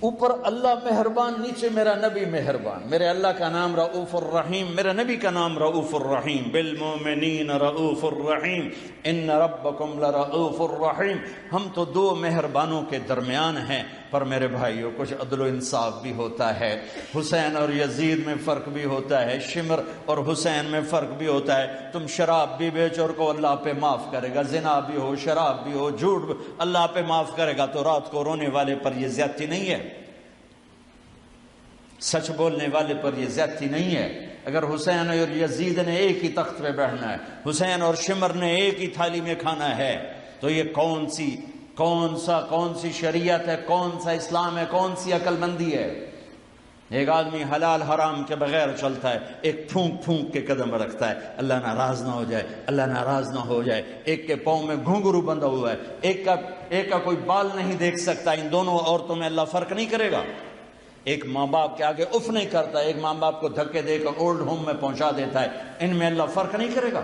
اوپر اللہ مہربان، نیچے میرا نبی مہربان۔ میرے اللہ کا نام رؤوف الرحیم، میرے نبی کا نام رؤوف الرحیم، بالمؤمنین رؤوف الرحیم ان ربکم لرؤوف الرحیم۔ ہم تو دو مہربانوں کے درمیان ہیں، پر میرے بھائیوں کچھ عدل و انصاف بھی ہوتا ہے۔ حسین اور یزید میں فرق بھی ہوتا ہے، شمر اور حسین میں فرق بھی ہوتا ہے۔ تم شراب بھی بیچو اور کو اللہ پہ معاف کرے گا، زنا بھی ہو، شراب بھی ہو، جھوٹ بھی اللہ پہ معاف کرے گا، تو رات کو رونے والے پر یہ زیادتی نہیں ہے، سچ بولنے والے پر یہ زیادتی نہیں ہے۔ اگر حسین اور یزید نے ایک ہی تخت پہ بیٹھنا ہے، حسین اور شمر نے ایک ہی تھالی میں کھانا ہے، تو یہ کون سی شریعت ہے، کون سا اسلام ہے، کون سی عقل مندی ہے؟ ایک آدمی حلال حرام کے بغیر چلتا ہے، ایک پھونک پھونک کے قدم رکھتا ہے، اللہ ناراض نہ ہو جائے، اللہ ناراض نہ ہو جائے۔ ایک کے پاؤں میں گھنگرو بندھا ہوا ہے، ایک کا کوئی بال نہیں دیکھ سکتا۔ ان دونوں عورتوں میں اللہ فرق نہیں کرے گا؟ ایک ماں باپ کے آگے اف نہیں کرتا، ایک ماں باپ کو دھکے دے کر اولڈ ہوم میں پہنچا دیتا ہے، ان میں اللہ فرق نہیں کرے گا؟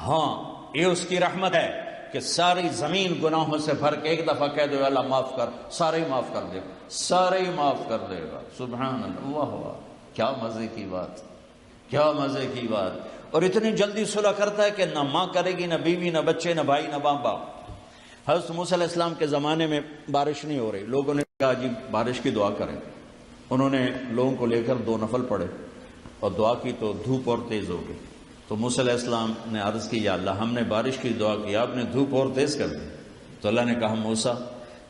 ہاں، یہ اس کی رحمت ہے کہ ساری زمین گناہوں سے بھر کے ایک دفعہ کہہ دو اللہ معاف کر، سارے ہی معاف کر دے گا، سارے ہی معاف کر دے گا۔ سبحان اللہ، واہ، کیا مزے کی بات، کیا مزے کی بات۔ اور اتنی جلدی صلح کرتا ہے کہ نہ ماں کرے گی، نہ بیوی، نہ بچے، نہ بھائی، نہ باپ۔ حضرت موسیٰ علیہ السلام کے زمانے میں بارش نہیں ہو رہی، لوگوں نے کہا جی بارش کی دعا کریں۔ انہوں نے لوگوں کو لے کر 2 نفل پڑھے اور دعا کی تو دھوپ اور تیز ہو گئی۔ تو موسیٰ علیہ السلام نے عرض کی یا اللہ ہم نے بارش کی دعا کی، آپ نے دھوپ اور تیز کر دی۔ تو اللہ نے کہا موسیٰ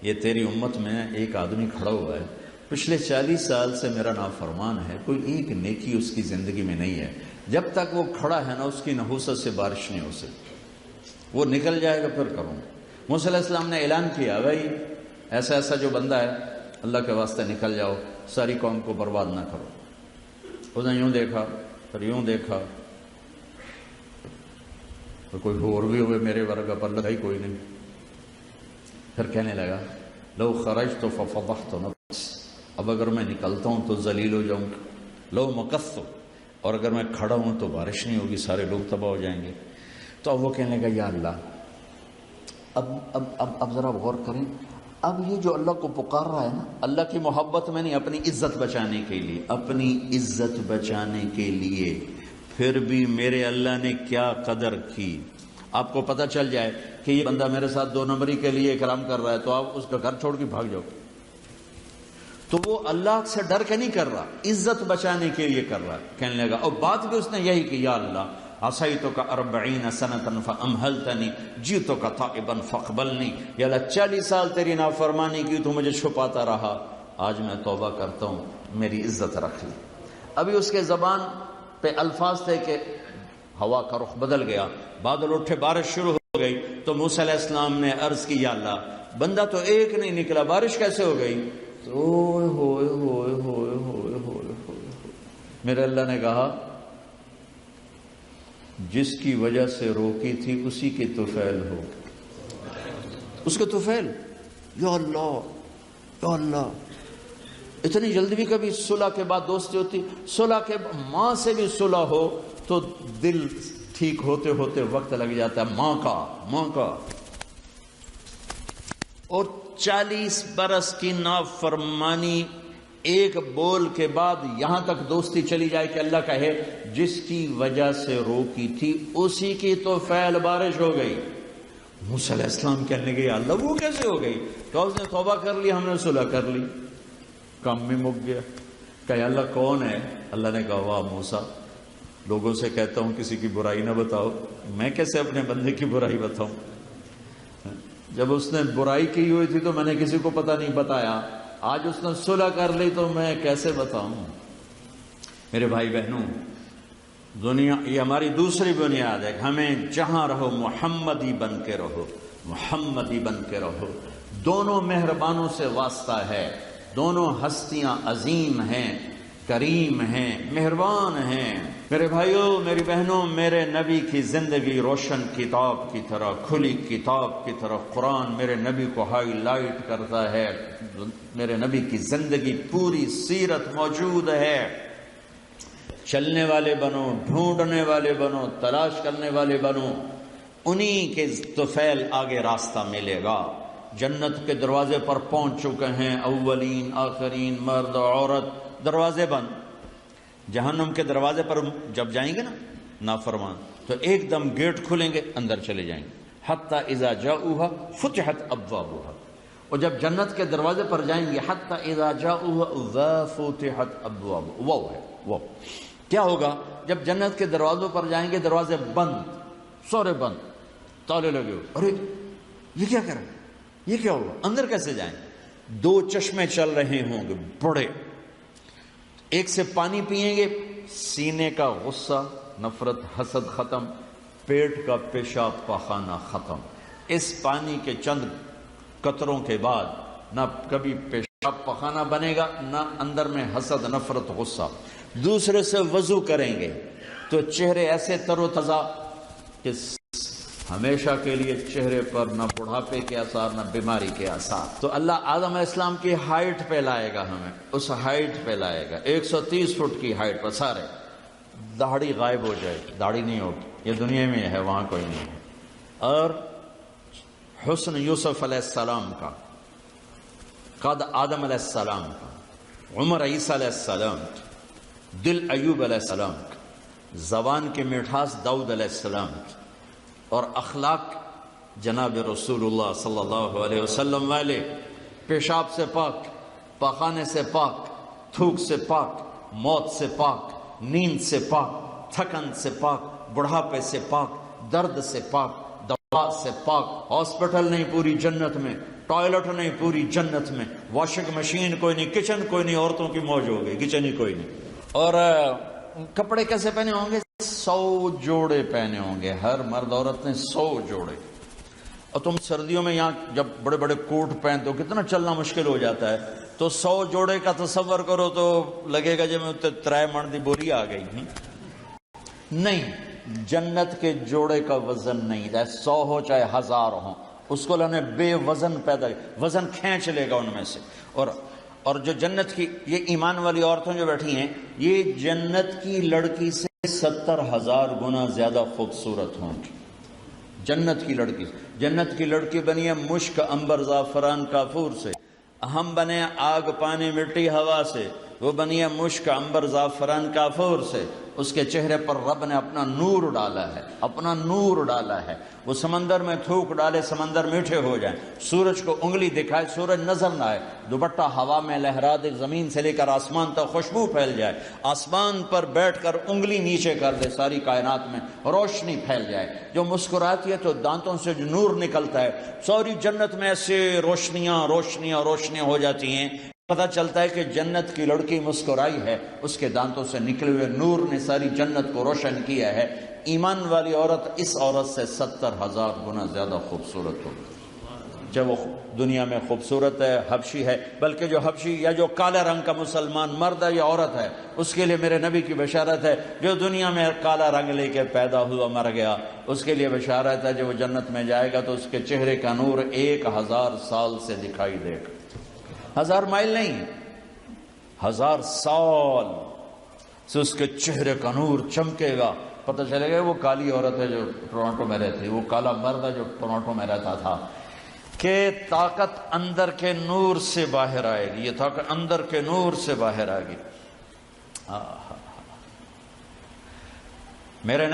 یہ تیری امت میں ایک آدمی کھڑا ہوا ہے، پچھلے 40 سال سے میرا نافرمان ہے، کوئی ایک نیکی اس کی زندگی میں نہیں ہے، جب تک وہ کھڑا ہے نا اس کی نحوست سے بارش نہیں ہو سکتی، وہ نکل جائے گا پھر کروں۔ موسیٰ علیہ السلام نے اعلان کیا بھائی ایسا جو بندہ ہے اللہ کے واسطے نکل جاؤ، ساری قوم کو برباد نہ کرو۔ اس نے یوں دیکھا پھر یوں دیکھا، تو کوئی اور بھی ہوئے میرے ورگا، پر لگا ہی کوئی نہیں۔ پھر کہنے لگا لو خرجت ففضحت نفس، اب اگر میں نکلتا ہوں تو ذلیل ہو جاؤں گا، لو مکثت، اور اگر میں کھڑا ہوں تو بارش نہیں ہوگی، سارے لوگ تباہ ہو جائیں گے۔ تو اب وہ کہنے لگا یا اللہ اب ذرا غور کریں، اب یہ جو اللہ کو پکار رہا ہے نا، اللہ کی محبت میں نہیں، اپنی عزت بچانے کے لیے، اپنی عزت بچانے کے لیے، پھر بھی میرے اللہ نے کیا قدر کی۔ آپ کو پتہ چل جائے کہ یہ بندہ میرے ساتھ 2 نمبری کے لیے کرام کر رہا ہے تو آپ اس کا گھر چھوڑ کے بھاگ جاؤ۔ تو وہ اللہ سے ڈر کے نہیں کر رہا، عزت بچانے کے لیے کر رہا ہے۔ کہنے لگا، اور بات بھی اس نے یہی کی یا اللہ عصیتک 40 سنة فأمہلتنی جئتک تائبا فاقبلنی، یا اللہ 40 سال تیری نافرمانی کی تو مجھے چھپاتا رہا، آج میں توبہ کرتا ہوں، میری عزت رکھ لی۔ ابھی اس کے زبان پہ الفاظ تھے کہ ہوا کا رخ بدل گیا، بادل اٹھے، بارش شروع ہو گئی۔ تو موسیٰ علیہ السلام نے عرض کی یا اللہ بندہ تو ایک نہیں نکلا، بارش کیسے ہو گئی؟ اوئے ہوئے ہوئے ہوئے ہوئے ہوئے ہوئے، میرے اللہ نے کہا جس کی وجہ سے روکی تھی اسی کے طفیل ہو، اس کے طفیل۔ یا اللہ یا اللہ، اتنی جلدی بھی کبھی صلح کے بعد دوستی ہوتی؟ صلح کے ماں سے بھی صلح ہو تو دل ٹھیک ہوتے ہوتے وقت لگ جاتا ہے، ماں کا۔ اور 40 برس کی نافرمانی، ایک بول کے بعد یہاں تک دوستی چلی جائے کہ اللہ کہے جس کی وجہ سے روکی تھی اسی کی تو فعل بارش ہو گئی۔ موسیٰ علیہ السلام کہنے لگے یا اللہ وہ کیسے ہو گئی؟ تو اس نے توبہ کر لی، ہم نے صلح کر لی، کام میں مک گیا۔ کہ یا اللہ کون ہے؟ اللہ نے کہا واہ موسیٰ، لوگوں سے کہتا ہوں کسی کی برائی نہ بتاؤ، میں کیسے اپنے بندے کی برائی بتاؤں؟ جب اس نے برائی کی ہوئی تھی تو میں نے کسی کو پتہ نہیں بتایا، آج اس نے صلح کر لی تو میں کیسے بتاؤں؟ میرے بھائی بہنوں، دنیا یہ ہماری دوسری بنیاد ہے کہ ہمیں جہاں رہو محمدی بن کے رہو، محمدی بن کے رہو۔ دونوں مہربانوں سے واسطہ ہے، دونوں ہستیاں عظیم ہیں، کریم ہیں، مہربان ہیں۔ میرے بھائیوں میری بہنوں، میرے نبی کی زندگی روشن کتاب کی طرح، کھلی کتاب کی طرح قرآن میرے نبی کو ہائی لائٹ کرتا ہے۔ میرے نبی کی زندگی پوری سیرت موجود ہے۔ چلنے والے بنو، ڈھونڈنے والے بنو، تلاش کرنے والے بنو، انہی کے طفیل آگے راستہ ملے گا۔ جنت کے دروازے پر پہنچ چکے ہیں، اولین آخرین، مرد عورت، دروازے بند۔ جہنم کے دروازے پر جب جائیں گے نا نافرمان، تو ایک دم گیٹ کھلیں گے، اندر چلے جائیں گے۔ حتی اذا جاؤوها فتحت ابوابها، اور جب جنت کے دروازے پر جائیں گے، حتی اذا جاؤوها وفتحت ابوابها، وہ ہے وہ کیا ہوگا جب جنت کے دروازوں پر جائیں گے، دروازے بند، سورے بند، تالے لگے ہوئے، ارے یہ کیا کر رہے ہیں، یہ کیا ہوگا، اندر کیسے جائیں؟ دو چشمے چل رہے ہوں گے بڑے، ایک سے پانی پیئیں گے، سینے کا غصہ، نفرت، حسد ختم، پیٹ کا پیشاب پاخانہ ختم۔ اس پانی کے چند قطروں کے بعد نہ کبھی پیشاب پاخانہ بنے گا، نہ اندر میں حسد، نفرت، غصہ۔ دوسرے سے وضو کریں گے تو چہرے ایسے تر و تازہ کہ ہمیشہ کے لیے چہرے پر نہ بڑھاپے کے آثار، نہ بیماری کے آثار۔ تو اللہ آدم علیہ السلام کی ہائٹ پہ لائے گا ہمیں، اس ہائٹ پہ لائے گا، 130 فٹ کی ہائٹ پر سارے۔ داڑھی غائب ہو جائے، داڑھی نہیں ہوگی، یہ دنیا میں ہے، وہاں کوئی نہیں ہے۔ اور حسن یوسف علیہ السلام کا، قد آدم علیہ السلام کا، عمر عیسیٰ علیہ السلام کا، دل ایوب علیہ السلام کا، زبان کی مٹھاس داؤد علیہ السلام کی، اور اخلاق جناب رسول اللہ صلی اللہ علیہ وسلم والے، پیشاب سے پاک، پاخانے سے پاک، تھوک سے پاک، موت سے پاک، نیند سے پاک، تھکن سے پاک، بڑھاپے سے پاک، درد سے پاک، دوا سے پاک۔ ہاسپٹل نہیں پوری جنت میں، ٹوائلٹ نہیں پوری جنت میں، واشنگ مشین کوئی نہیں، کچن کوئی نہیں، عورتوں کی موج ہو گئی، کچن ہی کوئی نہیں۔ اور کپڑے کیسے پہنے ہوں گے؟ 100 جوڑے پہنے ہوں گے، ہر مرد عورت نے 100 جوڑے۔ اور تم سردیوں میں یہاں جب بڑے بڑے کوٹ پہنتے ہو، کتنا چلنا مشکل ہو جاتا ہے، تو 100 جوڑے کا تصور کرو تو لگے گا جب میں ترائے من دی بوری آ گئی۔ نہیں، جنت کے جوڑے کا وزن نہیں، چاہے 100 ہو چاہے 1000 ہو، اس کو اللہ نے بے وزن پیدا کیا، وزن کھینچ لے گا ان میں سے۔ اور جو جنت کی یہ ایمان والی عورتیں جو بیٹھی ہیں، یہ جنت کی لڑکی سے 70,000 گنا زیادہ خوبصورت ہوں گی۔ جنت کی لڑکی، جنت کی لڑکی بنی ہے مشک، عنبر، زعفران، کافور سے، ہم بنے آگ، پانی، مٹی، ہوا سے، وہ بنی ہے مشک، عنبر، زعفران، کافور سے۔ اس کے چہرے پر رب نے اپنا نور ڈالا ہے، اپنا نور ڈالا ہے۔ وہ سمندر میں تھوک ڈالے، سمندر میٹھے ہو جائیں، سورج کو انگلی دکھائے، سورج نظر نہ آئے، دوپٹہ ہوا میں لہرا دے، زمین سے لے کر آسمان تک خوشبو پھیل جائے، آسمان پر بیٹھ کر انگلی نیچے کر دے، ساری کائنات میں روشنی پھیل جائے۔ جو مسکراتی ہے تو دانتوں سے جو نور نکلتا ہے، ساری جنت میں ایسے روشنیاں روشنیاں روشنیاں ہو جاتی ہیں، پتہ چلتا ہے کہ جنت کی لڑکی مسکرائی ہے، اس کے دانتوں سے نکلے ہوئے نور نے ساری جنت کو روشن کیا ہے۔ ایمان والی عورت اس عورت سے 70,000 گنا زیادہ خوبصورت ہوگی۔ جب وہ دنیا میں خوبصورت ہے، حبشی ہے، بلکہ جو حبشی یا جو کالے رنگ کا مسلمان مرد ہے یا عورت ہے، اس کے لیے میرے نبی کی بشارت ہے، جو دنیا میں کالا رنگ لے کے پیدا ہوا مر گیا، اس کے لیے بشارت ہے، جب وہ جنت میں جائے گا تو اس کے چہرے کا نور 1000 سال سے دکھائی دے گا۔ 1000 مائل نہیں، 1000 سال سے اس کے چہرے کا نور چمکے گا، پتہ چلے گا وہ کالی عورت ہے جو ٹورانٹو میں رہتی، وہ کالا مرد ہے جو ٹورانٹو میں رہتا تھا۔ کہ طاقت اندر کے نور سے باہر آئے گی، یہ طاقت اندر کے نور سے باہر آئے گی۔ میرے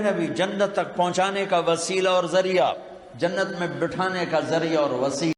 نبی جنت تک پہنچانے کا وسیلہ اور ذریعہ، جنت میں بٹھانے کا ذریعہ اور وسیلہ